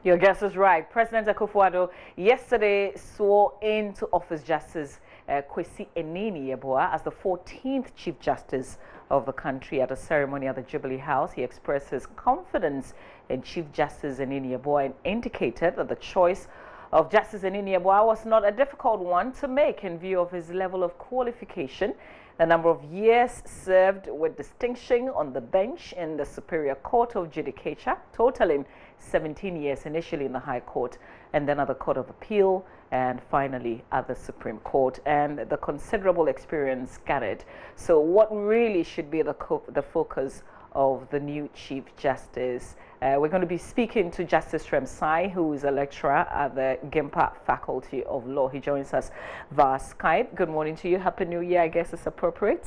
Your guess is right. President Akufo-Addo yesterday swore into office Justice Kwesi Enini-Yeboah as the 14th Chief Justice of the country. At a ceremony at the Jubilee House, he expressed his confidence in Chief Justice Enini-Yeboah and indicated that the choice of Justice Enini-Yeboah was not a difficult one to make in view of his level of qualification, the number of years served with distinction on the bench in the Superior Court of Judicature, totaling 17 years initially in the High Court and then at the Court of Appeal and finally at the Supreme Court, and the considerable experience gathered. So what really should be the focus of the new Chief Justice? We're going to be speaking to Justice Remsai, who is a lecturer at the Gimpa Faculty of Law. He joins us via Skype. Good morning to you. Happy New Year, I guess is appropriate.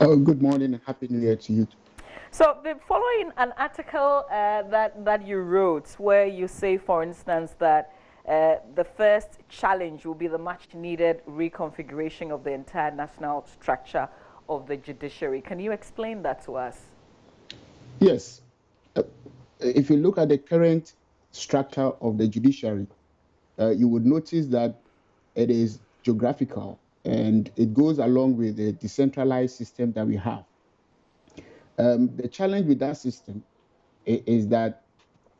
Oh, good morning and Happy New Year to you. So, following an article that you wrote where you say, for instance, that the first challenge will be the much-needed reconfiguration of the entire national structure of the judiciary. Can you explain that to us? Yes. If you look at the current structure of the judiciary, you would notice that it is geographical and it goes along with the decentralized system that we have. The challenge with that system is that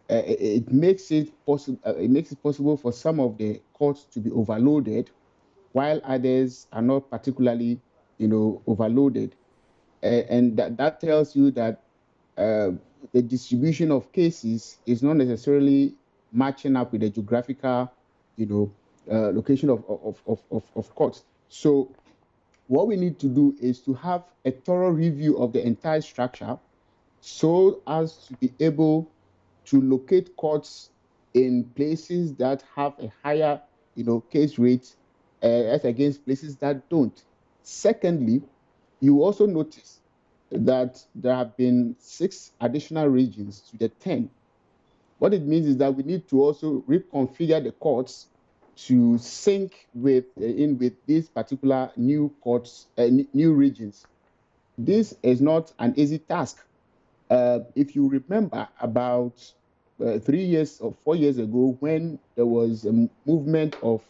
it makes it possible for some of the courts to be overloaded, while others are not particularly, overloaded, and that tells you that the distribution of cases is not necessarily matching up with the geographical, location of courts. So what we need to do is to have a thorough review of the entire structure so as to be able to locate courts in places that have a higher, case rate as against places that don't. Secondly, you also notice that there have been 6 additional regions to the 10. What it means is that we need to also reconfigure the courts to sync with these particular new courts, new regions. This is not an easy task. If you remember, about 3 years or 4 years ago, when there was a movement of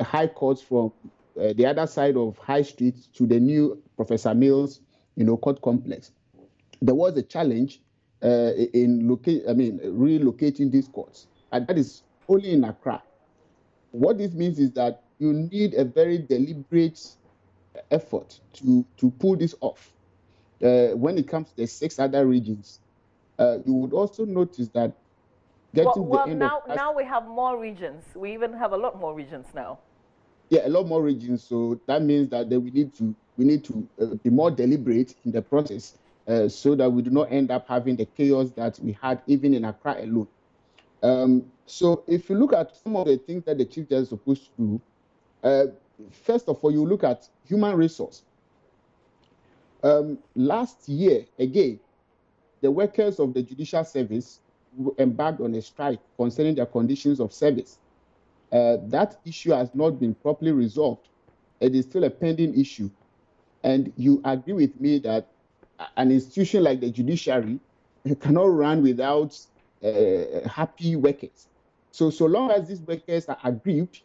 high courts from the other side of High Street to the new Professor Mills, court complex, there was a challenge in relocating these courts, and that is only in Accra. What this means is that you need a very deliberate effort to pull this off. When it comes to the 6 other regions, you would also notice that now we have more regions. We even have a lot more regions now. Yeah, a lot more regions. So that means that we need to be more deliberate in the process, so that we do not end up having the chaos that we had even in Accra alone. So if you look at some of the things that the Chief Justice is supposed to do, first of all, you look at human resource. Last year, again, the workers of the judicial service embarked on a strike concerning their conditions of service. That issue has not been properly resolved. It is still a pending issue. And you agree with me that an institution like the judiciary cannot run without happy workers. So long as these workers are aggrieved,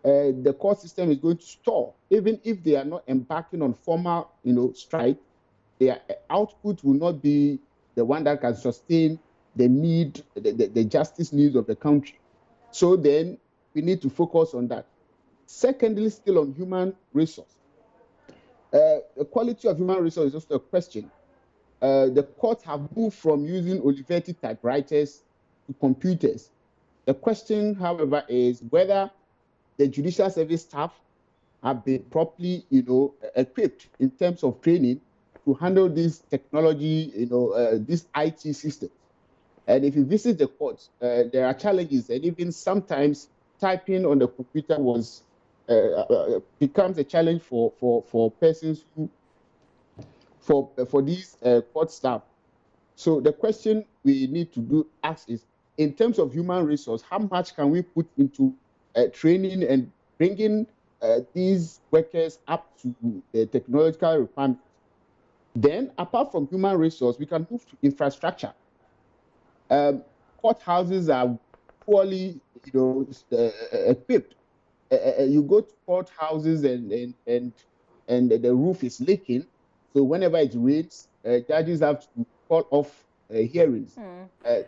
the court system is going to stall. Even if they are not embarking on formal, strike, their output will not be the one that can sustain the justice needs of the country. So then we need to focus on that. Secondly, still on human resource. The quality of human resource is also a question. The courts have moved from using Olivetti typewriters to computers. The question, however, is whether the judicial service staff have been properly, equipped in terms of training to handle this technology, this IT system. And if you visit the courts, there are challenges, and even sometimes typing on the computer becomes a challenge for persons for these court staff. So the question we need to ask is, in terms of human resource, how much can we put into training and bringing these workers up to the technological requirements? Then, apart from human resource, we can move to infrastructure. Court courthouses are poorly, equipped. You go to courthouses and the roof is leaking. So whenever it rains, judges have to call off hearings.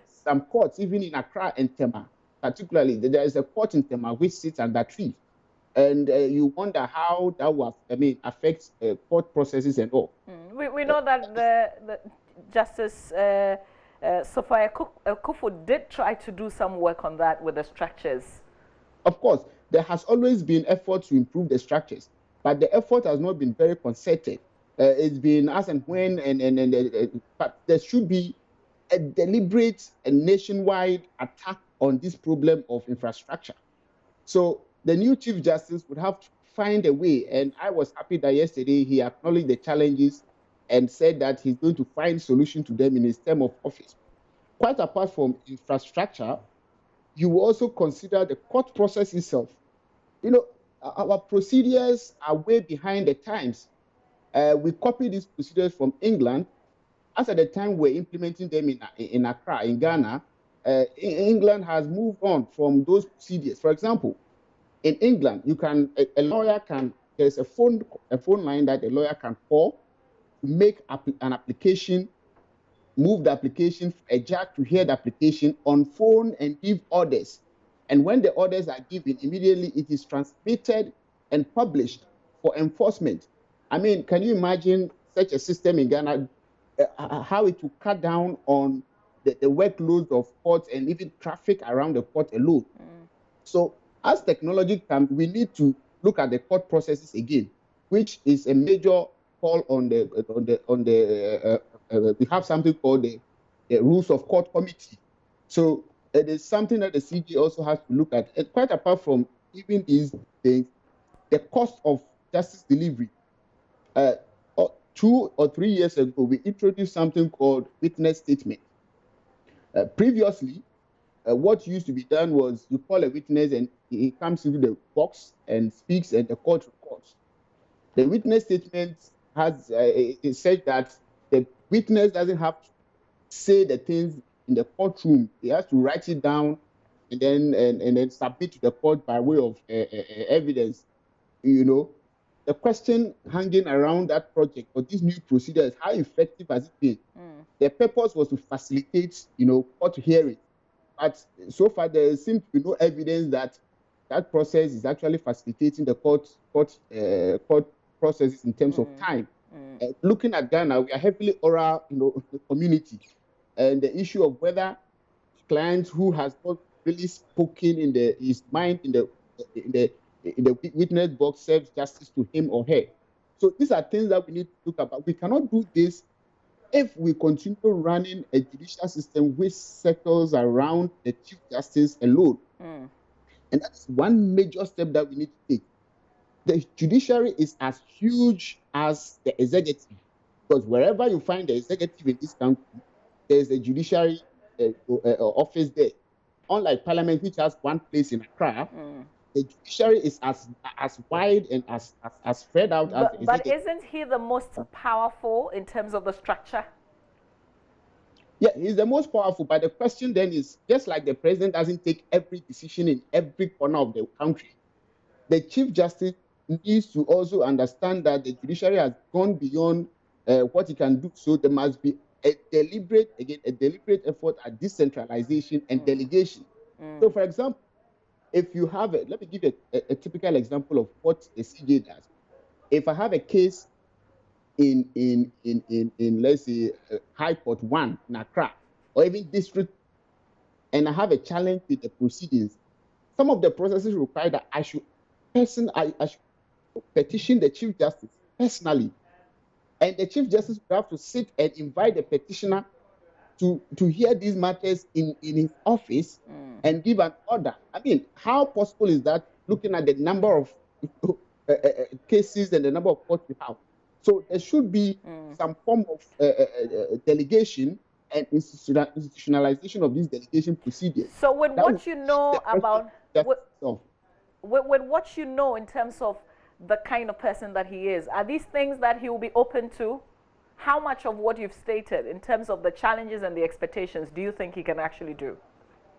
Some courts, even in Accra and Tema, particularly, there is a court in Tema which sits under trees. And you wonder how that will, affect court processes and all. We know that the Justice Sophia Kufu did try to do some work on that with the structures. Of course, there has always been effort to improve the structures, but the effort has not been very concerted. It's been as and when, but there should be a deliberate and nationwide attack on this problem of infrastructure. So the new Chief Justice would have to find a way, and I was happy that yesterday he acknowledged the challenges and said that he's going to find solution to them in his term of office. Quite apart from infrastructure, you will also consider the court process itself. Our procedures are way behind the times. We copied these procedures from England. As at the time we're implementing them in Accra, in Ghana, England has moved on from those procedures. For example, in England, a lawyer can, there's a phone line that a lawyer can call to make an application, move the application, a judge to hear the application on phone and give orders. And when the orders are given, immediately it is transmitted and published for enforcement. I mean, can you imagine such a system in Ghana, how it will cut down on the workload of courts and even traffic around the court alone? So as technology comes, we need to look at the court processes again, which is a major call on we have something called the Rules of Court Committee. So it is something that the CG also has to look at. And quite apart from even these things, the cost of justice delivery. 2 or 3 years ago, we introduced something called witness statement. Previously, what used to be done was you call a witness and he comes into the box and speaks and the court records. The witness statement has it said that the witness doesn't have to say the things in the courtroom. He has to write it down and then submit to the court by way of evidence. The question hanging around that project or this new procedure is how effective has it been? The purpose was to facilitate, court hearing. But so far, there seems to be no evidence that that process is actually facilitating the court processes in terms of time. Looking at Ghana, we are heavily oral, community, and the issue of whether clients who has not really spoken in his mind in the witness box serves justice to him or her. So these are things that we need to look about. We cannot do this if we continue running a judicial system which circles around the Chief Justice alone. And that's one major step that we need to take. The judiciary is as huge as the executive, because wherever you find the executive in this country, there's a judiciary office there. Unlike Parliament, which has one place in Accra, the judiciary is as wide and as spread out as the executive. But isn't he the most powerful in terms of the structure? Yeah, he's the most powerful. But the question then is, just like the president doesn't take every decision in every corner of the country, the Chief Justice needs to also understand that the judiciary has gone beyond what he can do. So there must be a deliberate effort at decentralization and delegation. So, for example, if you have let me give a typical example of what a CJ does. If I have a case in let's say High Court 1 in Accra, or even District, and I have a challenge with the proceedings, some of the processes require that I should petition the Chief Justice personally, and the Chief Justice will have to sit and invite the petitioner to hear these matters in his office and give an order. I mean, how possible is that, looking at the number of cases and the number of courts we have? So there should be some form of delegation and institutionalization of these delegation procedures. So with what you know about, with what you know in terms of the kind of person that he is, are these things that he will be open to? How much of what you've stated in terms of the challenges and the expectations do you think he can actually do?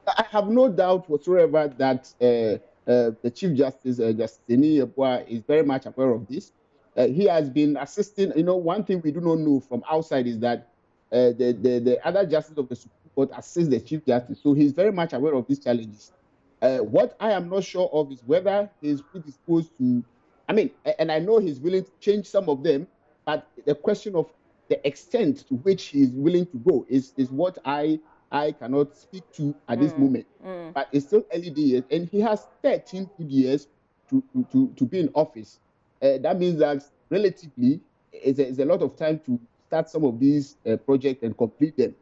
I have no doubt whatsoever that the Chief Justice, Justice Eni Yeboah, is very much aware of this. He has been assisting. One thing we do not know from outside is that the other justice of the Supreme Court assist the Chief Justice. So he's very much aware of these challenges. What I am not sure of is whether he's predisposed to, and I know he's willing to change some of them, but the question of the extent to which he's willing to go is what I cannot speak to at this moment. But it's still early days, and he has 13 good years to be in office. That means that relatively, it's a lot of time to start some of these projects and complete them.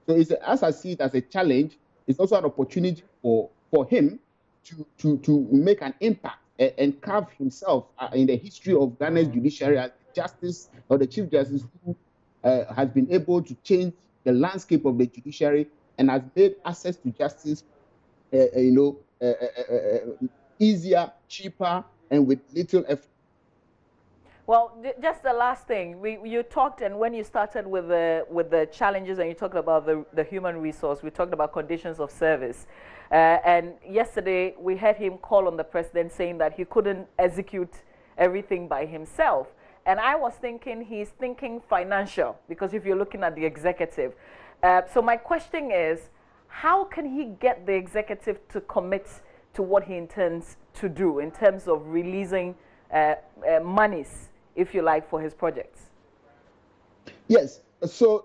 So as I see it as a challenge, it's also an opportunity for him to make an impact and carve himself in the history of Ghana's judiciary as the justice or the chief justice who has been able to change the landscape of the judiciary and has made access to justice, easier, cheaper, and with little effort. Well, just the last thing, you talked, and when you started with the challenges, and you talked about the human resource, we talked about conditions of service, and yesterday we had him call on the president saying that he couldn't execute everything by himself, and I was thinking he's thinking financial, because if you're looking at the executive, so my question is, how can he get the executive to commit to what he intends to do in terms of releasing monies, if you like, for his projects? Yes. So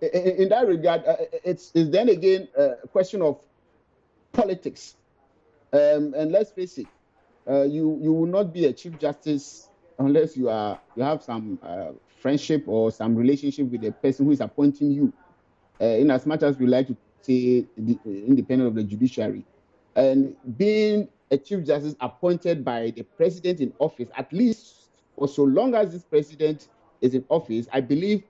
in that regard, it's then again a question of politics. And let's face it, you will not be a chief justice unless you have some friendship or some relationship with the person who is appointing you. In as much as we like to say independent of the judiciary, and being a chief justice appointed by the president in office, at least for so long as this president is in office, I believe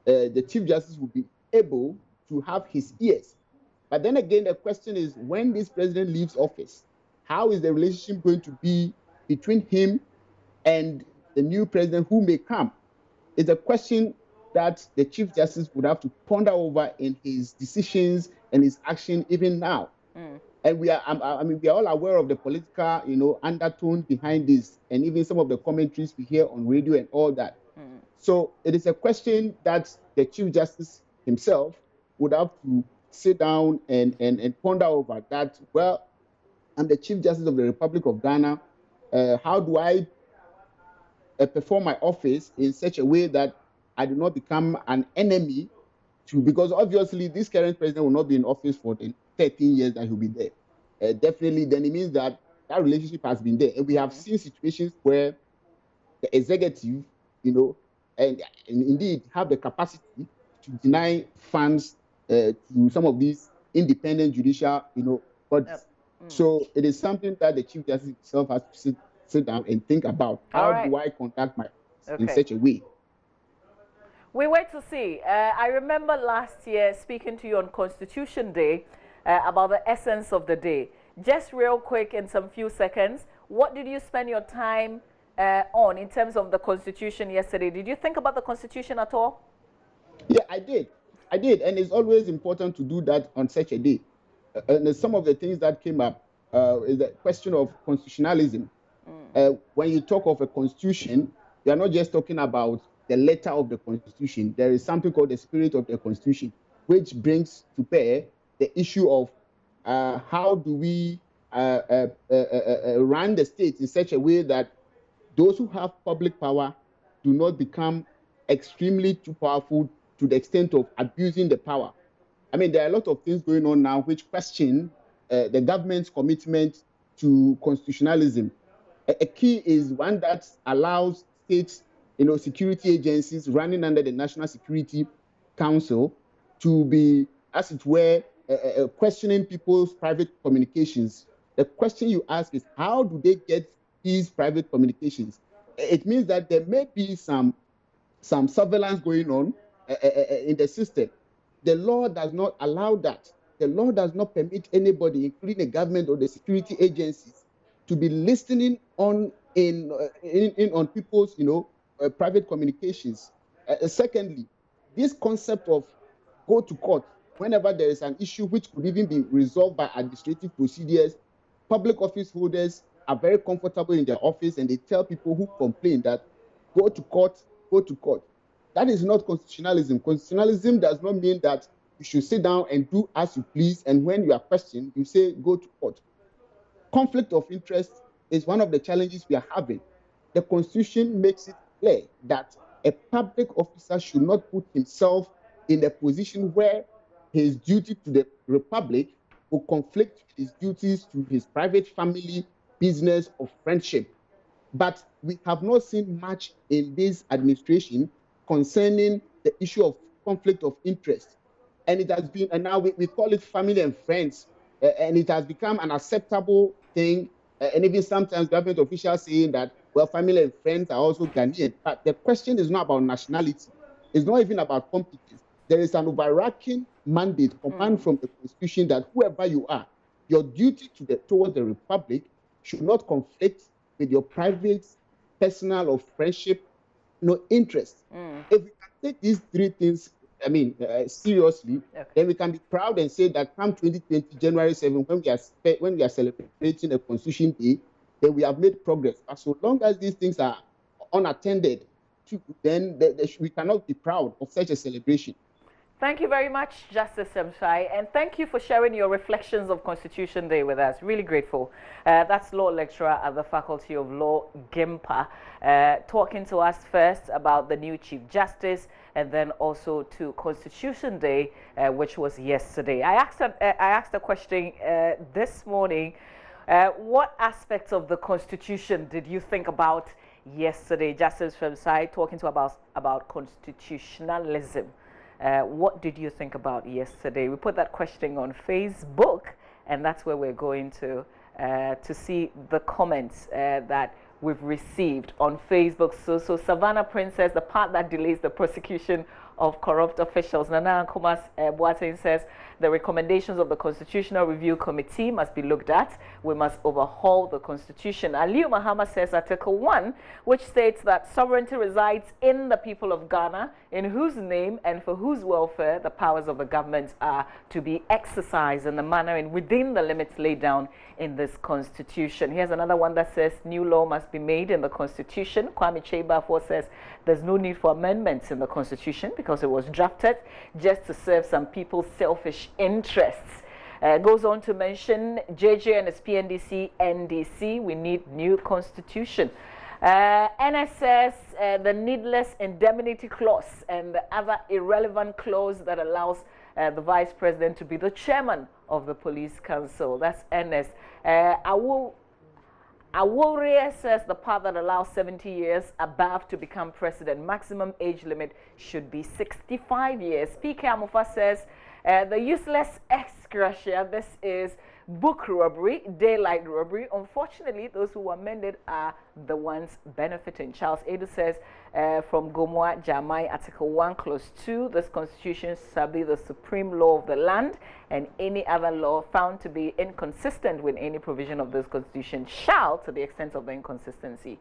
the chief justice will be able to have his ears. But then again, the question is, when this president leaves office, how is the relationship going to be between him and the new president who may come? It's a question that the chief justice would have to ponder over in his decisions and his action even now. And we are all aware of the political, undertone behind this, and even some of the commentaries we hear on radio and all that. So it is a question that the chief justice himself would have to sit down and ponder over. That, well, I'm the chief justice of the Republic of Ghana. How do I perform my office in such a way that I do not become an enemy because obviously this current president will not be in office for the 13 years that he'll be there. Definitely, then it means that relationship has been there. And we have seen situations where the executive, and indeed have the capacity to deny funds to some of these independent judicial, bodies. So it is something that the chief justice himself has to sit down and think about. How do I conduct my in such a way? We wait to see. I remember last year speaking to you on Constitution Day about the essence of the day. Just real quick, in some few seconds, what did you spend your time on in terms of the Constitution yesterday? Did you think about the Constitution at all? Yeah, I did. And it's always important to do that on such a day. And some of the things that came up is the question of constitutionalism. When you talk of a constitution, you are not just talking about the letter of the constitution. There is something called the spirit of the constitution, which brings to bear the issue of how do we run the state in such a way that those who have public power do not become extremely too powerful to the extent of abusing the power. I mean, there are a lot of things going on now which question the government's commitment to constitutionalism. A key is one that allows states, security agencies running under the National Security Council to be, as it were, questioning people's private communications. The question you ask is, how do they get these private communications? It means that there may be some surveillance going on in the system. The law does not allow that. The law does not permit anybody, including the government or the security agencies, to be listening on people's private communications. Secondly, this concept of go to court whenever there is an issue which could even be resolved by administrative procedures, public office holders are very comfortable in their office and they tell people who complain that go to court, go to court. That is not constitutionalism. Constitutionalism does not mean that you should sit down and do as you please, and when you are questioned, you say go to court. Conflict of interest is one of the challenges we are having. The Constitution makes it clear that a public officer should not put himself in a position where his duty to the republic will conflict with his duties to his private family, business, or friendship. But we have not seen much in this administration concerning the issue of conflict of interest. And it has been, and now we call it family and friends, and it has become an acceptable thing. And even sometimes government officials saying that, well, family and friends are also Ghanaian. But the question is not about nationality. It's not even about competence. There is an overarching mandate, command from the Constitution that whoever you are, your duty towards the republic should not conflict with your private, personal, or friendship, interest. If we can take these three things, seriously, then we can be proud and say that come 2020, January 7, when we are celebrating a Constitution Day, then we have made progress. But so long as these things are unattended, then we cannot be proud of such a celebration. Thank you very much, Justice Semshai, and thank you for sharing your reflections of Constitution Day with us. Really grateful. That's Law Lecturer at the Faculty of Law, GIMPA, talking to us first about the new Chief Justice and then also to Constitution Day, which was yesterday. I asked a question this morning. What aspects of the Constitution did you think about yesterday? Justice Semshai talking to about constitutionalism. What did you think about yesterday? We put that question on Facebook, and that's where we're going to see the comments that we've received on Facebook. So Savannah Princess, the part that delays the prosecution of corrupt officials. Nana Nkomas Boateng says the recommendations of the Constitutional Review Committee must be looked at. We must overhaul the Constitution. Aliu Mahama says Article 1, which states that sovereignty resides in the people of Ghana, in whose name and for whose welfare the powers of the government are to be exercised in the manner and within the limits laid down in this Constitution. Here's another one that says new law must be made in the Constitution. Kwame Chebafo says there's no need for amendments in the Constitution because it was drafted just to serve some people's selfish interests. Goes on to mention JJ and his PNDC, NDC, we need new Constitution. NSS, the needless indemnity clause and the other irrelevant clause that allows the Vice President to be the chairman of the Police Council. That's NS. Awore says the part that allows 70 years above to become president. Maximum age limit should be 65 years. PK Amufa says the useless ex gratia, this is book robbery, daylight robbery. Unfortunately, those who amended are the ones benefiting. Charles Edu says from Gomoa Jamai, Article 1, Clause 2, this Constitution shall be the supreme law of the land, and any other law found to be inconsistent with any provision of this Constitution shall, to the extent of the inconsistency,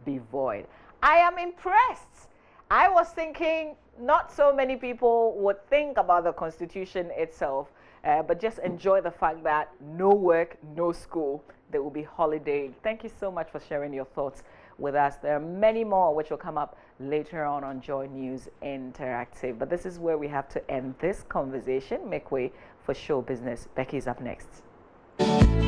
be void. I am impressed. I was thinking not so many people would think about the Constitution itself, but just enjoy the fact that no work, no school, there will be holiday. Thank you so much for sharing your thoughts with us. There are many more which will come up later on Joy News Interactive. But this is where we have to end this conversation. Make way for show business. Becky is up next.